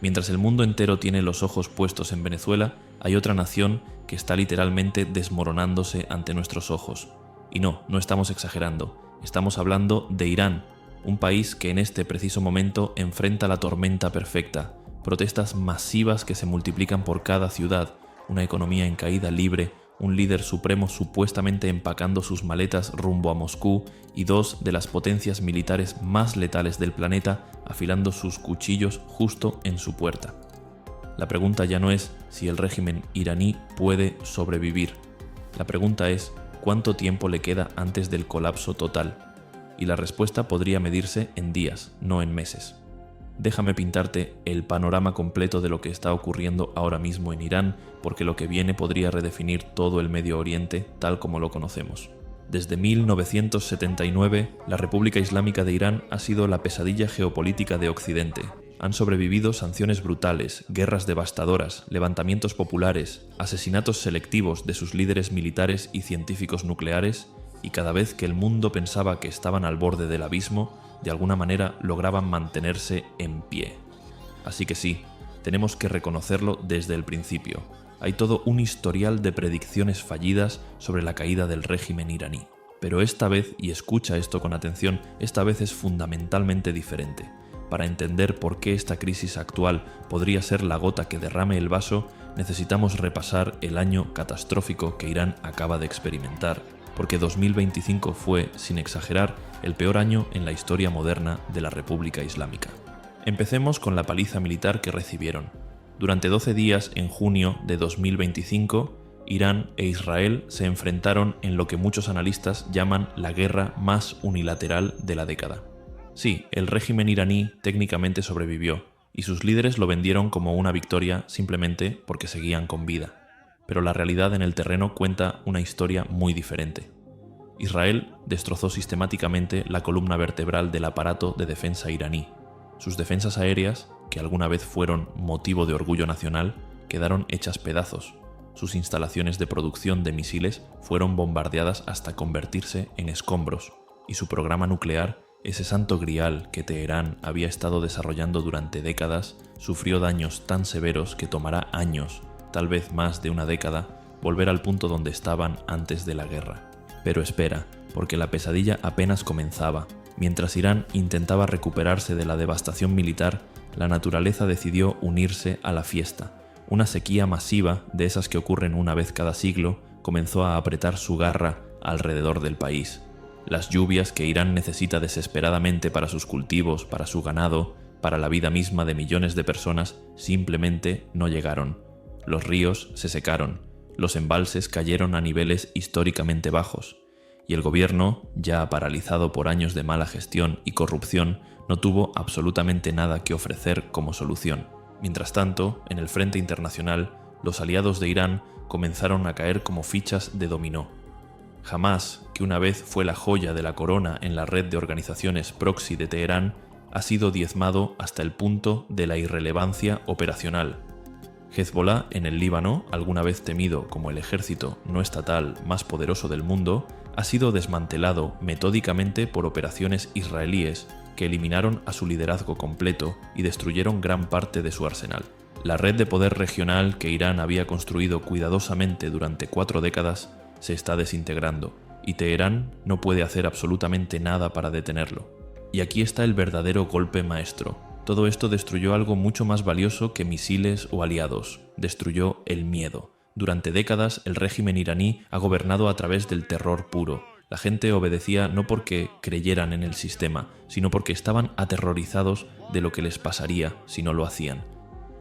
Mientras el mundo entero tiene los ojos puestos en Venezuela, hay otra nación que está literalmente desmoronándose ante nuestros ojos. Y no estamos exagerando, estamos hablando de Irán, un país que en este preciso momento enfrenta la tormenta perfecta, protestas masivas que se multiplican por cada ciudad, una economía en caída libre, un líder supremo supuestamente empacando sus maletas rumbo a Moscú y dos de las potencias militares más letales del planeta afilando sus cuchillos justo en su puerta. La pregunta ya no es si el régimen iraní puede sobrevivir. La pregunta es cuánto tiempo le queda antes del colapso total. Y la respuesta podría medirse en días, no en meses. Déjame pintarte el panorama completo de lo que está ocurriendo ahora mismo en Irán, porque lo que viene podría redefinir todo el Medio Oriente tal como lo conocemos. Desde 1979, la República Islámica de Irán ha sido la pesadilla geopolítica de Occidente. Han sobrevivido sanciones brutales, guerras devastadoras, levantamientos populares, asesinatos selectivos de sus líderes militares y científicos nucleares, y cada vez que el mundo pensaba que estaban al borde del abismo, de alguna manera lograban mantenerse en pie. Así que sí, tenemos que reconocerlo desde el principio. Hay todo un historial de predicciones fallidas sobre la caída del régimen iraní. Pero esta vez, y escucha esto con atención, esta vez es fundamentalmente diferente. Para entender por qué esta crisis actual podría ser la gota que derrame el vaso, necesitamos repasar el año catastrófico que Irán acaba de experimentar, porque 2025 fue, sin exagerar, el peor año en la historia moderna de la República Islámica. Empecemos con la paliza militar que recibieron. Durante 12 días en junio de 2025, Irán e Israel se enfrentaron en lo que muchos analistas llaman la guerra más unilateral de la década. Sí, el régimen iraní técnicamente sobrevivió, y sus líderes lo vendieron como una victoria simplemente porque seguían con vida. Pero la realidad en el terreno cuenta una historia muy diferente. Israel destrozó sistemáticamente la columna vertebral del aparato de defensa iraní. Sus defensas aéreas, que alguna vez fueron motivo de orgullo nacional, quedaron hechas pedazos. Sus instalaciones de producción de misiles fueron bombardeadas hasta convertirse en escombros, y su programa nuclear, ese santo grial que Teherán había estado desarrollando durante décadas, sufrió daños tan severos que tomará años, tal vez más de una década, volver al punto donde estaban antes de la guerra. Pero espera, porque la pesadilla apenas comenzaba. Mientras Irán intentaba recuperarse de la devastación militar, la naturaleza decidió unirse a la fiesta. Una sequía masiva, de esas que ocurren una vez cada siglo, comenzó a apretar su garra alrededor del país. Las lluvias que Irán necesita desesperadamente para sus cultivos, para su ganado, para la vida misma de millones de personas, simplemente no llegaron. Los ríos se secaron, los embalses cayeron a niveles históricamente bajos, y el gobierno, ya paralizado por años de mala gestión y corrupción, no tuvo absolutamente nada que ofrecer como solución. Mientras tanto, en el frente internacional, los aliados de Irán comenzaron a caer como fichas de dominó. Hamás, que una vez fue la joya de la corona en la red de organizaciones proxy de Teherán, ha sido diezmado hasta el punto de la irrelevancia operacional. Hezbollah en el Líbano, alguna vez temido como el ejército no estatal más poderoso del mundo, ha sido desmantelado metódicamente por operaciones israelíes que eliminaron a su liderazgo completo y destruyeron gran parte de su arsenal. La red de poder regional que Irán había construido cuidadosamente durante 4 décadas se está desintegrando, y Teherán no puede hacer absolutamente nada para detenerlo. Y aquí está el verdadero golpe maestro. Todo esto destruyó algo mucho más valioso que misiles o aliados. Destruyó el miedo. Durante décadas, el régimen iraní ha gobernado a través del terror puro. La gente obedecía no porque creyeran en el sistema, sino porque estaban aterrorizados de lo que les pasaría si no lo hacían.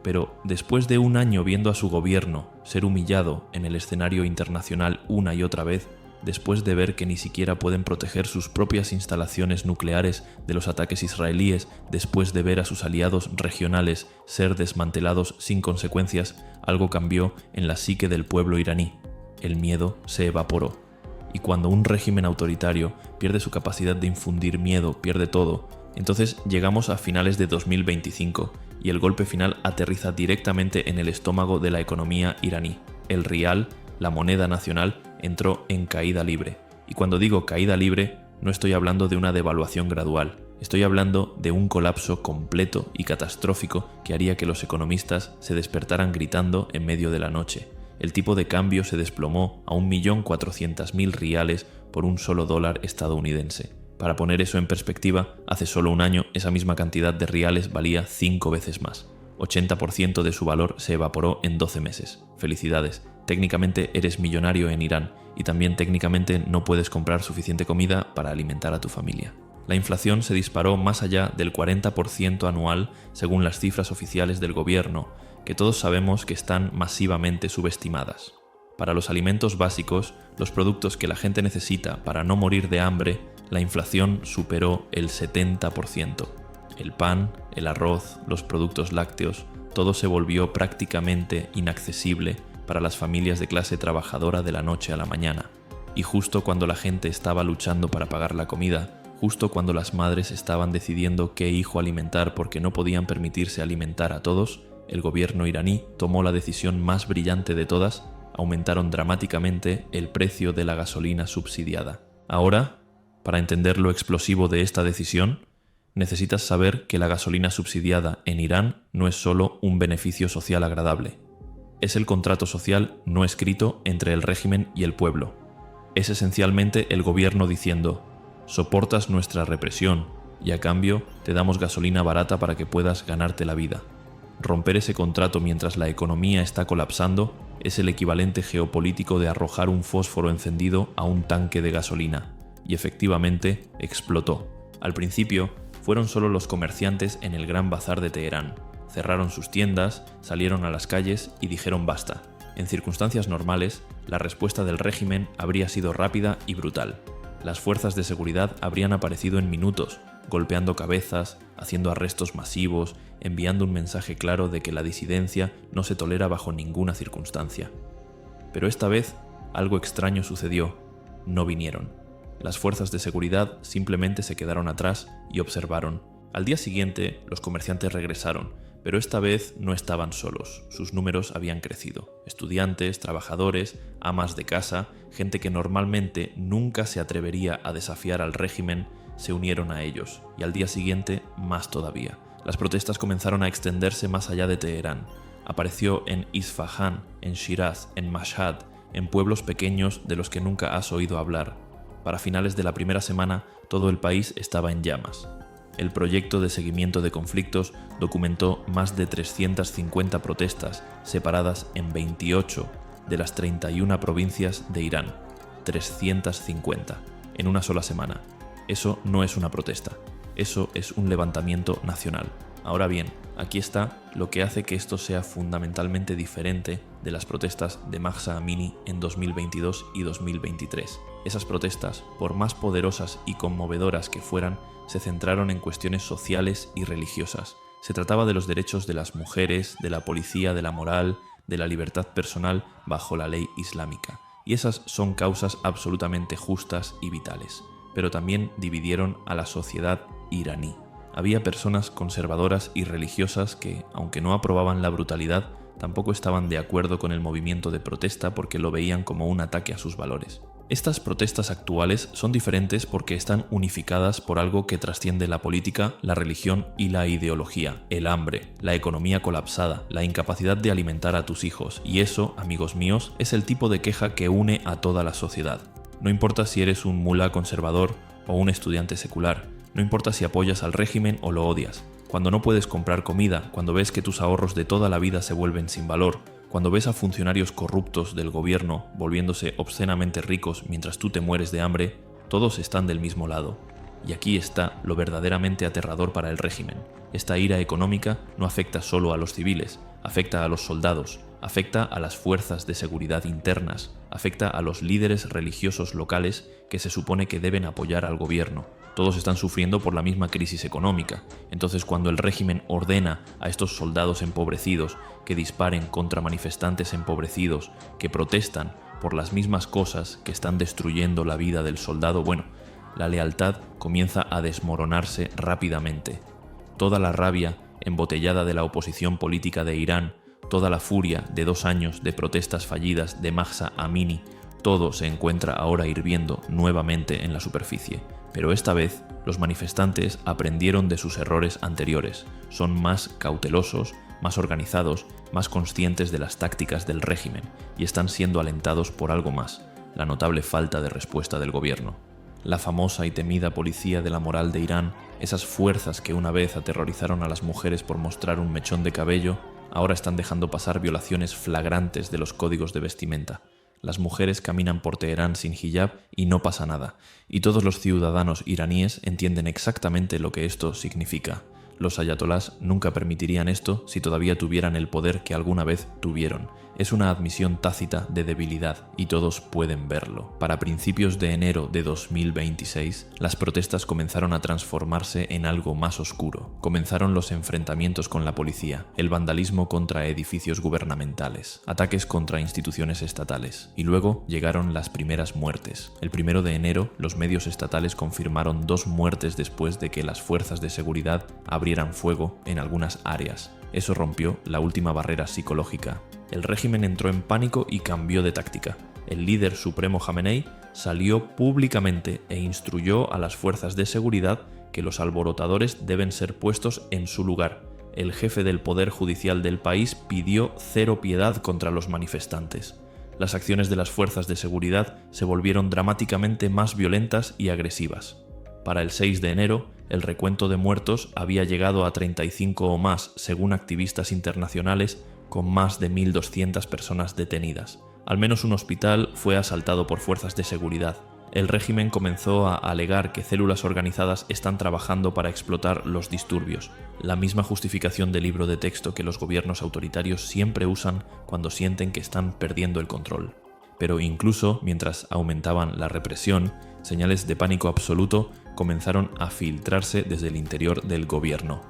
Pero después de un año viendo a su gobierno ser humillado en el escenario internacional una y otra vez, después de ver que ni siquiera pueden proteger sus propias instalaciones nucleares de los ataques israelíes, después de ver a sus aliados regionales ser desmantelados sin consecuencias, algo cambió en la psique del pueblo iraní. El miedo se evaporó. Y cuando un régimen autoritario pierde su capacidad de infundir miedo, pierde todo, entonces llegamos a finales de 2025 y el golpe final aterriza directamente en el estómago de la economía iraní. El rial, la moneda nacional, entró en caída libre. Y cuando digo caída libre, no estoy hablando de una devaluación gradual. Estoy hablando de un colapso completo y catastrófico que haría que los economistas se despertaran gritando en medio de la noche. El tipo de cambio se desplomó a 1.400.000 riales por un solo dólar estadounidense. Para poner eso en perspectiva, hace solo un año esa misma cantidad de riales valía 5 veces más. 80% de su valor se evaporó en 12 meses. Felicidades, técnicamente eres millonario en Irán y también técnicamente no puedes comprar suficiente comida para alimentar a tu familia. La inflación se disparó más allá del 40% anual según las cifras oficiales del gobierno, que todos sabemos que están masivamente subestimadas. Para los alimentos básicos, los productos que la gente necesita para no morir de hambre, la inflación superó el 70%. El pan, el arroz, los productos lácteos, todo se volvió prácticamente inaccesible para las familias de clase trabajadora de la noche a la mañana. Y justo cuando la gente estaba luchando para pagar la comida, justo cuando las madres estaban decidiendo qué hijo alimentar porque no podían permitirse alimentar a todos, el gobierno iraní tomó la decisión más brillante de todas: aumentaron dramáticamente el precio de la gasolina subsidiada. Ahora, para entender lo explosivo de esta decisión, necesitas saber que la gasolina subsidiada en Irán no es solo un beneficio social agradable. Es el contrato social no escrito entre el régimen y el pueblo. Es esencialmente el gobierno diciendo: soportas nuestra represión y a cambio te damos gasolina barata para que puedas ganarte la vida. Romper ese contrato mientras la economía está colapsando es el equivalente geopolítico de arrojar un fósforo encendido a un tanque de gasolina. Y efectivamente explotó. Al principio fueron solo los comerciantes en el Gran Bazar de Teherán. Cerraron sus tiendas, salieron a las calles y dijeron basta. En circunstancias normales, la respuesta del régimen habría sido rápida y brutal. Las fuerzas de seguridad habrían aparecido en minutos, golpeando cabezas, haciendo arrestos masivos, enviando un mensaje claro de que la disidencia no se tolera bajo ninguna circunstancia. Pero esta vez, algo extraño sucedió. No vinieron. Las fuerzas de seguridad simplemente se quedaron atrás y observaron. Al día siguiente, los comerciantes regresaron, pero esta vez no estaban solos. Sus números habían crecido. Estudiantes, trabajadores, amas de casa, gente que normalmente nunca se atrevería a desafiar al régimen, se unieron a ellos, y al día siguiente más todavía. Las protestas comenzaron a extenderse más allá de Teherán. Apareció en Isfahán, en Shiraz, en Mashhad, en pueblos pequeños de los que nunca has oído hablar. Para finales de la primera semana, todo el país estaba en llamas. El proyecto de seguimiento de conflictos documentó más de 350 protestas separadas en 28 de las 31 provincias de Irán. 350 en una sola semana. Eso no es una protesta, eso es un levantamiento nacional. Ahora bien, aquí está lo que hace que esto sea fundamentalmente diferente de las protestas de Mahsa Amini en 2022 y 2023. Esas protestas, por más poderosas y conmovedoras que fueran, se centraron en cuestiones sociales y religiosas. Se trataba de los derechos de las mujeres, de la policía, de la moral, de la libertad personal bajo la ley islámica. Y esas son causas absolutamente justas y vitales. Pero también dividieron a la sociedad iraní. Había personas conservadoras y religiosas que, aunque no aprobaban la brutalidad, tampoco estaban de acuerdo con el movimiento de protesta porque lo veían como un ataque a sus valores. Estas protestas actuales son diferentes porque están unificadas por algo que trasciende la política, la religión y la ideología: el hambre, la economía colapsada, la incapacidad de alimentar a tus hijos. Y eso, amigos míos, es el tipo de queja que une a toda la sociedad. No importa si eres un mulá conservador o un estudiante secular, no importa si apoyas al régimen o lo odias. Cuando no puedes comprar comida, cuando ves que tus ahorros de toda la vida se vuelven sin valor, cuando ves a funcionarios corruptos del gobierno volviéndose obscenamente ricos mientras tú te mueres de hambre, todos están del mismo lado. Y aquí está lo verdaderamente aterrador para el régimen. Esta ira económica no afecta solo a los civiles, afecta a los soldados, afecta a las fuerzas de seguridad internas, afecta a los líderes religiosos locales que se supone que deben apoyar al gobierno. Todos están sufriendo por la misma crisis económica. Entonces, cuando el régimen ordena a estos soldados empobrecidos que disparen contra manifestantes empobrecidos que protestan por las mismas cosas que están destruyendo la vida del soldado, bueno, la lealtad comienza a desmoronarse rápidamente. Toda la rabia embotellada de la oposición política de Irán, toda la furia de 2 años de protestas fallidas de Mahsa Amini, todo se encuentra ahora hirviendo nuevamente en la superficie. Pero esta vez, los manifestantes aprendieron de sus errores anteriores, son más cautelosos, más organizados, más conscientes de las tácticas del régimen y están siendo alentados por algo más, la notable falta de respuesta del gobierno. La famosa y temida policía de la moral de Irán, esas fuerzas que una vez aterrorizaron a las mujeres por mostrar un mechón de cabello, ahora están dejando pasar violaciones flagrantes de los códigos de vestimenta. Las mujeres caminan por Teherán sin hijab y no pasa nada, y todos los ciudadanos iraníes entienden exactamente lo que esto significa. Los ayatolás nunca permitirían esto si todavía tuvieran el poder que alguna vez tuvieron. Es una admisión tácita de debilidad y todos pueden verlo. Para principios de enero de 2026, las protestas comenzaron a transformarse en algo más oscuro. Comenzaron los enfrentamientos con la policía, el vandalismo contra edificios gubernamentales, ataques contra instituciones estatales y luego llegaron las primeras muertes. El 1 de enero, los medios estatales confirmaron 2 muertes después de que las fuerzas de seguridad abrieran fuego en algunas áreas. Eso rompió la última barrera psicológica. El régimen entró en pánico y cambió de táctica. El líder supremo Jamenei salió públicamente e instruyó a las fuerzas de seguridad que los alborotadores deben ser puestos en su lugar. El jefe del poder judicial del país pidió cero piedad contra los manifestantes. Las acciones de las fuerzas de seguridad se volvieron dramáticamente más violentas y agresivas. Para el 6 de enero, el recuento de muertos había llegado a 35 o más, según activistas internacionales, con más de 1.200 personas detenidas. Al menos un hospital fue asaltado por fuerzas de seguridad. El régimen comenzó a alegar que células organizadas están trabajando para explotar los disturbios, la misma justificación de libro de texto que los gobiernos autoritarios siempre usan cuando sienten que están perdiendo el control. Pero incluso mientras aumentaban la represión, señales de pánico absoluto comenzaron a filtrarse desde el interior del gobierno.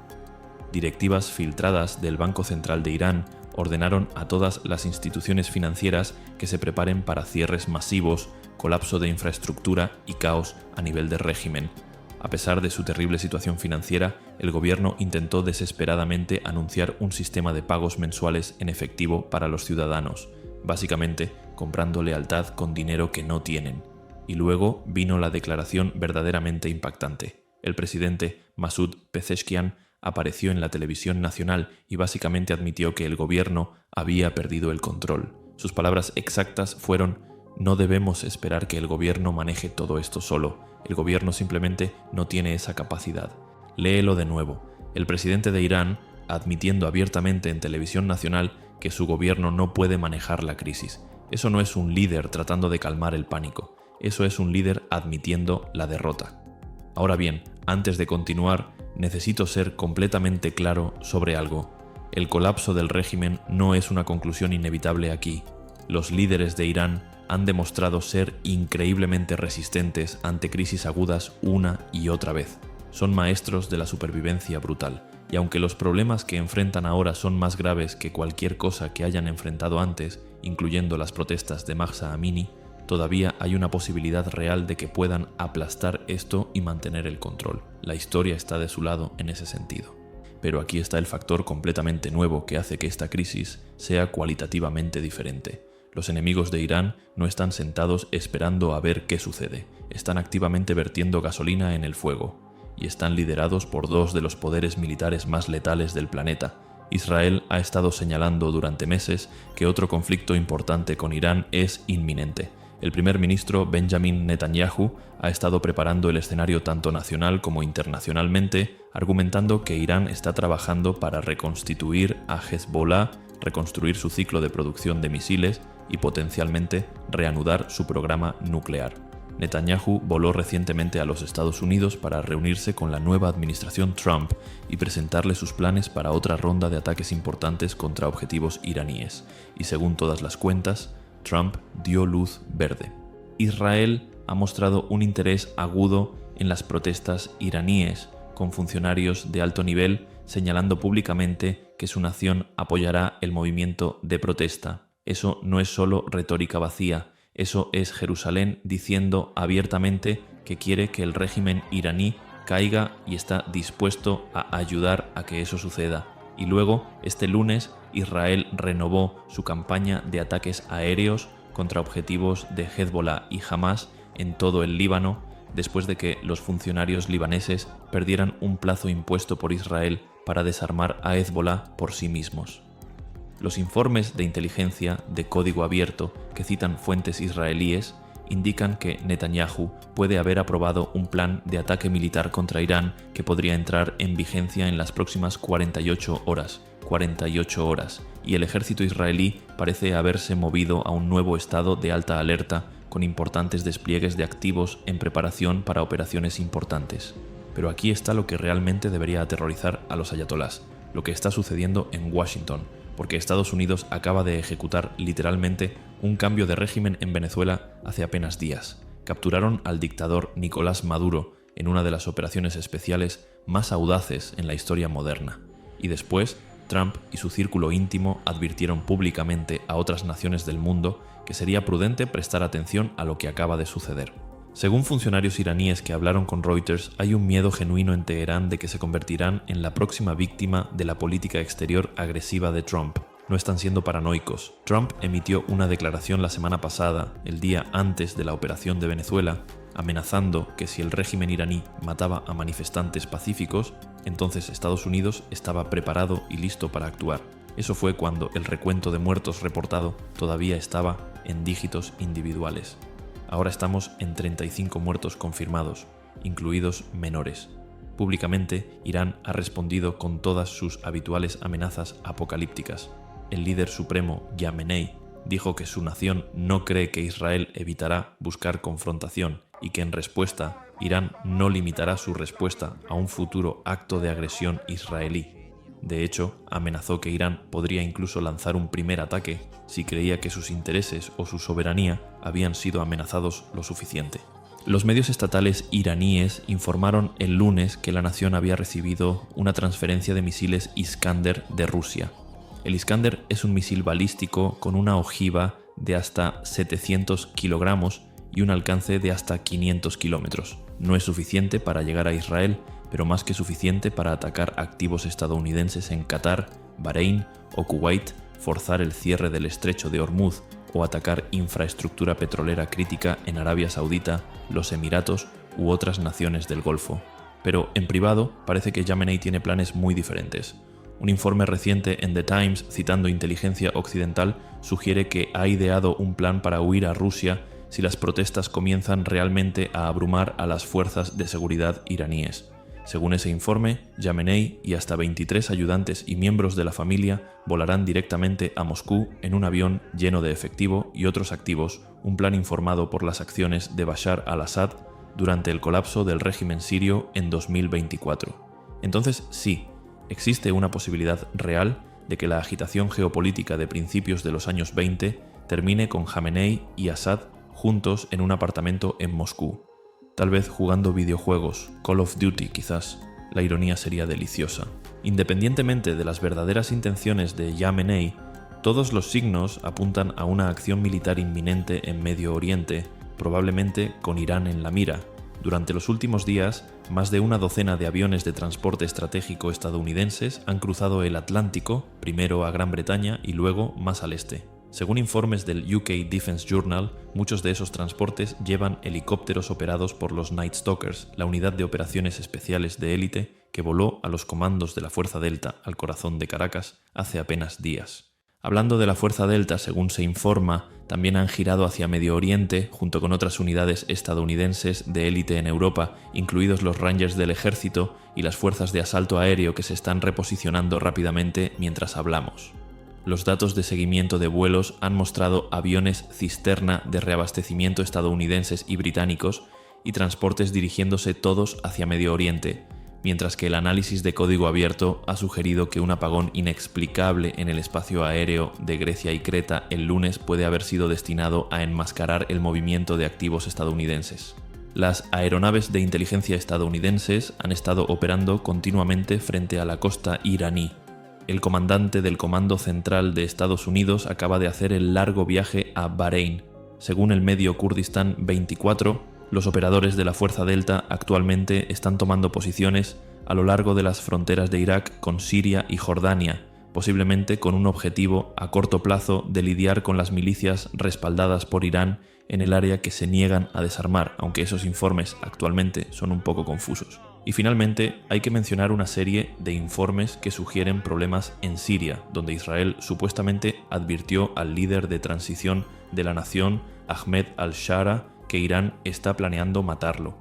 Directivas filtradas del Banco Central de Irán ordenaron a todas las instituciones financieras que se preparen para cierres masivos, colapso de infraestructura y caos a nivel de régimen. A pesar de su terrible situación financiera, el gobierno intentó desesperadamente anunciar un sistema de pagos mensuales en efectivo para los ciudadanos, básicamente comprando lealtad con dinero que no tienen. Y luego vino la declaración verdaderamente impactante. El presidente Masoud Pezeshkian apareció en la televisión nacional y básicamente admitió que el gobierno había perdido el control. Sus palabras exactas fueron: "No debemos esperar que el gobierno maneje todo esto solo. El gobierno simplemente no tiene esa capacidad". Léelo de nuevo. El presidente de Irán admitiendo abiertamente en televisión nacional que su gobierno no puede manejar la crisis. Eso no es un líder tratando de calmar el pánico. Eso es un líder admitiendo la derrota. Ahora bien, antes de continuar, necesito ser completamente claro sobre algo. El colapso del régimen no es una conclusión inevitable aquí. Los líderes de Irán han demostrado ser increíblemente resistentes ante crisis agudas una y otra vez. Son maestros de la supervivencia brutal. Y aunque los problemas que enfrentan ahora son más graves que cualquier cosa que hayan enfrentado antes, incluyendo las protestas de Mahsa Amini, todavía hay una posibilidad real de que puedan aplastar esto y mantener el control. La historia está de su lado en ese sentido. Pero aquí está el factor completamente nuevo que hace que esta crisis sea cualitativamente diferente. Los enemigos de Irán no están sentados esperando a ver qué sucede. Están activamente vertiendo gasolina en el fuego. Y están liderados por 2 de los poderes militares más letales del planeta. Israel ha estado señalando durante meses que otro conflicto importante con Irán es inminente. El primer ministro Benjamin Netanyahu ha estado preparando el escenario tanto nacional como internacionalmente, argumentando que Irán está trabajando para reconstituir a Hezbollah, reconstruir su ciclo de producción de misiles y potencialmente reanudar su programa nuclear. Netanyahu voló recientemente a los Estados Unidos para reunirse con la nueva administración Trump y presentarle sus planes para otra ronda de ataques importantes contra objetivos iraníes. Y según todas las cuentas, Trump dio luz verde. Israel ha mostrado un interés agudo en las protestas iraníes, con funcionarios de alto nivel señalando públicamente que su nación apoyará el movimiento de protesta. Eso no es solo retórica vacía. Eso es Jerusalén diciendo abiertamente que quiere que el régimen iraní caiga y está dispuesto a ayudar a que eso suceda. Y luego, este lunes, Israel renovó su campaña de ataques aéreos contra objetivos de Hezbollah y Hamas en todo el Líbano, después de que los funcionarios libaneses perdieran un plazo impuesto por Israel para desarmar a Hezbollah por sí mismos. Los informes de inteligencia de código abierto que citan fuentes israelíes indican que Netanyahu puede haber aprobado un plan de ataque militar contra Irán que podría entrar en vigencia en las próximas 48 horas, y el ejército israelí parece haberse movido a un nuevo estado de alta alerta con importantes despliegues de activos en preparación para operaciones importantes. Pero aquí está lo que realmente debería aterrorizar a los ayatolás, lo que está sucediendo en Washington, porque Estados Unidos acaba de ejecutar literalmente un cambio de régimen en Venezuela hace apenas días. Capturaron al dictador Nicolás Maduro en una de las operaciones especiales más audaces en la historia moderna. Y después, Trump y su círculo íntimo advirtieron públicamente a otras naciones del mundo que sería prudente prestar atención a lo que acaba de suceder. Según funcionarios iraníes que hablaron con Reuters, hay un miedo genuino en Teherán de que se convertirán en la próxima víctima de la política exterior agresiva de Trump. No están siendo paranoicos. Trump emitió una declaración la semana pasada, el día antes de la operación de Venezuela, amenazando que si el régimen iraní mataba a manifestantes pacíficos, entonces Estados Unidos estaba preparado y listo para actuar. Eso fue cuando el recuento de muertos reportado todavía estaba en dígitos individuales. Ahora estamos en 35 muertos confirmados, incluidos menores. Públicamente, Irán ha respondido con todas sus habituales amenazas apocalípticas. El líder supremo, Jamenei, dijo que su nación no cree que Israel evitará buscar confrontación y que en respuesta, Irán no limitará su respuesta a un futuro acto de agresión israelí. De hecho, amenazó que Irán podría incluso lanzar un primer ataque si creía que sus intereses o su soberanía habían sido amenazados lo suficiente. Los medios estatales iraníes informaron el lunes que la nación había recibido una transferencia de misiles Iskander de Rusia. El Iskander es un misil balístico con una ojiva de hasta 700 kilogramos y un alcance de hasta 500 kilómetros. No es suficiente para llegar a Israel, pero más que suficiente para atacar activos estadounidenses en Qatar, Bahrein o Kuwait, forzar el cierre del estrecho de Hormuz o atacar infraestructura petrolera crítica en Arabia Saudita, los Emiratos u otras naciones del Golfo. Pero en privado parece que Jamenei tiene planes muy diferentes. Un informe reciente en The Times, citando inteligencia occidental, sugiere que ha ideado un plan para huir a Rusia si las protestas comienzan realmente a abrumar a las fuerzas de seguridad iraníes. Según ese informe, Jamenei y hasta 23 ayudantes y miembros de la familia volarán directamente a Moscú en un avión lleno de efectivo y otros activos, un plan informado por las acciones de Bashar al-Assad durante el colapso del régimen sirio en 2024. Entonces, sí, existe una posibilidad real de que la agitación geopolítica de principios de los años 20 termine con Jamenei y Assad juntos en un apartamento en Moscú. Tal vez jugando videojuegos, Call of Duty quizás. La ironía sería deliciosa. Independientemente de las verdaderas intenciones de Jamenei, todos los signos apuntan a una acción militar inminente en Medio Oriente, probablemente con Irán en la mira. Durante los últimos días, más de una docena de aviones de transporte estratégico estadounidenses han cruzado el Atlántico, primero a Gran Bretaña y luego más al este. Según informes del UK Defense Journal, muchos de esos transportes llevan helicópteros operados por los Night Stalkers, la unidad de operaciones especiales de élite que voló a los comandos de la Fuerza Delta al corazón de Caracas hace apenas días. Hablando de la Fuerza Delta, según se informa, también han girado hacia Medio Oriente junto con otras unidades estadounidenses de élite en Europa, incluidos los Rangers del Ejército y las fuerzas de asalto aéreo que se están reposicionando rápidamente mientras hablamos. Los datos de seguimiento de vuelos han mostrado aviones cisterna de reabastecimiento estadounidenses y británicos y transportes dirigiéndose todos hacia Medio Oriente, mientras que el análisis de código abierto ha sugerido que un apagón inexplicable en el espacio aéreo de Grecia y Creta el lunes puede haber sido destinado a enmascarar el movimiento de activos estadounidenses. Las aeronaves de inteligencia estadounidenses han estado operando continuamente frente a la costa iraní. El comandante del Comando Central de Estados Unidos acaba de hacer el largo viaje a Bahrein. Según el medio Kurdistán 24, los operadores de la Fuerza Delta actualmente están tomando posiciones a lo largo de las fronteras de Irak con Siria y Jordania, posiblemente con un objetivo a corto plazo de lidiar con las milicias respaldadas por Irán en el área que se niegan a desarmar, aunque esos informes actualmente son un poco confusos. Y finalmente hay que mencionar una serie de informes que sugieren problemas en Siria, donde Israel supuestamente advirtió al líder de transición de la nación, Ahmed al-Shara, que Irán está planeando matarlo.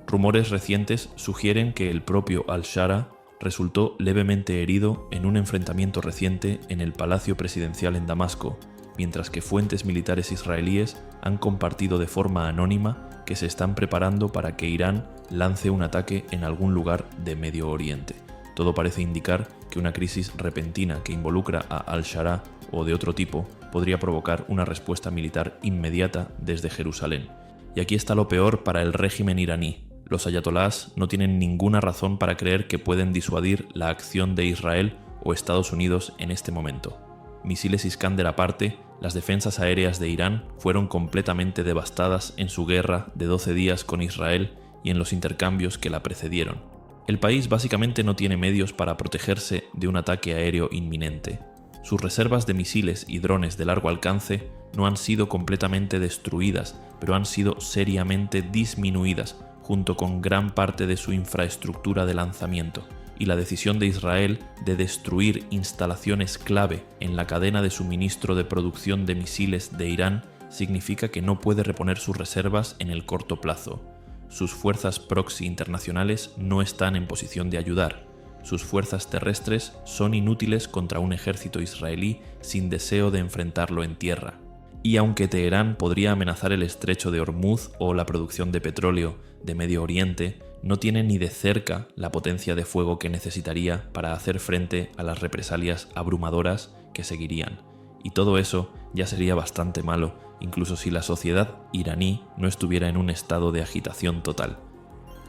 Rumores recientes sugieren que el propio al-Shara resultó levemente herido en un enfrentamiento reciente en el Palacio Presidencial en Damasco, mientras que fuentes militares israelíes han compartido de forma anónima que se están preparando para que Irán lance un ataque en algún lugar de Medio Oriente. Todo parece indicar que una crisis repentina que involucra a al-Shara o de otro tipo podría provocar una respuesta militar inmediata desde Jerusalén. Y aquí está lo peor para el régimen iraní. Los ayatolás no tienen ninguna razón para creer que pueden disuadir la acción de Israel o Estados Unidos en este momento. Misiles Iskander aparte, las defensas aéreas de Irán fueron completamente devastadas en su guerra de 12 días con Israel y en los intercambios que la precedieron. El país básicamente no tiene medios para protegerse de un ataque aéreo inminente. Sus reservas de misiles y drones de largo alcance no han sido completamente destruidas, pero han sido seriamente disminuidas, junto con gran parte de su infraestructura de lanzamiento, y la decisión de Israel de destruir instalaciones clave en la cadena de suministro de producción de misiles de Irán significa que no puede reponer sus reservas en el corto plazo. Sus fuerzas proxy internacionales no están en posición de ayudar. Sus fuerzas terrestres son inútiles contra un ejército israelí sin deseo de enfrentarlo en tierra. Y aunque Teherán podría amenazar el estrecho de Hormuz o la producción de petróleo de Medio Oriente, no tiene ni de cerca la potencia de fuego que necesitaría para hacer frente a las represalias abrumadoras que seguirían. Y todo eso ya sería bastante malo, incluso si la sociedad iraní no estuviera en un estado de agitación total.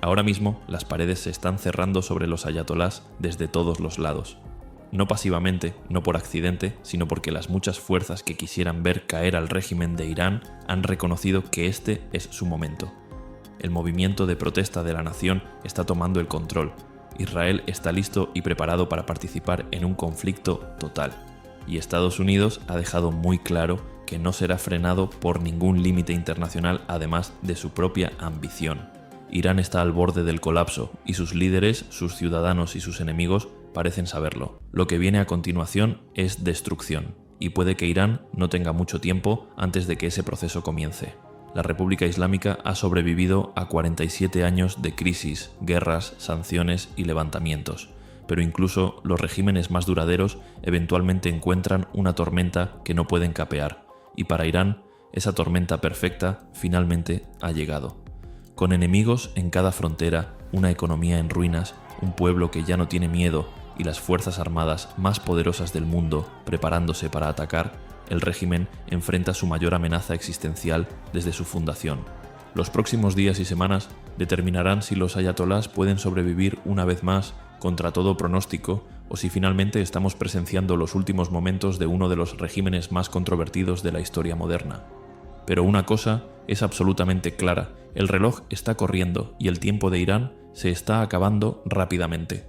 Ahora mismo las paredes se están cerrando sobre los ayatolás desde todos los lados. No pasivamente, no por accidente, sino porque las muchas fuerzas que quisieran ver caer al régimen de Irán han reconocido que este es su momento. El movimiento de protesta de la nación está tomando el control. Israel está listo y preparado para participar en un conflicto total. Y Estados Unidos ha dejado muy claro que no será frenado por ningún límite internacional además de su propia ambición. Irán está al borde del colapso y sus líderes, sus ciudadanos y sus enemigos parecen saberlo. Lo que viene a continuación es destrucción, y puede que Irán no tenga mucho tiempo antes de que ese proceso comience. La República Islámica ha sobrevivido a 47 años de crisis, guerras, sanciones y levantamientos, pero incluso los regímenes más duraderos eventualmente encuentran una tormenta que no pueden capear, y para Irán, esa tormenta perfecta finalmente ha llegado. Con enemigos en cada frontera, una economía en ruinas, un pueblo que ya no tiene miedo y las fuerzas armadas más poderosas del mundo preparándose para atacar, el régimen enfrenta su mayor amenaza existencial desde su fundación. Los próximos días y semanas determinarán si los ayatolás pueden sobrevivir una vez más contra todo pronóstico o si finalmente estamos presenciando los últimos momentos de uno de los regímenes más controvertidos de la historia moderna. Pero una cosa es absolutamente clara, el reloj está corriendo y el tiempo de Irán se está acabando rápidamente.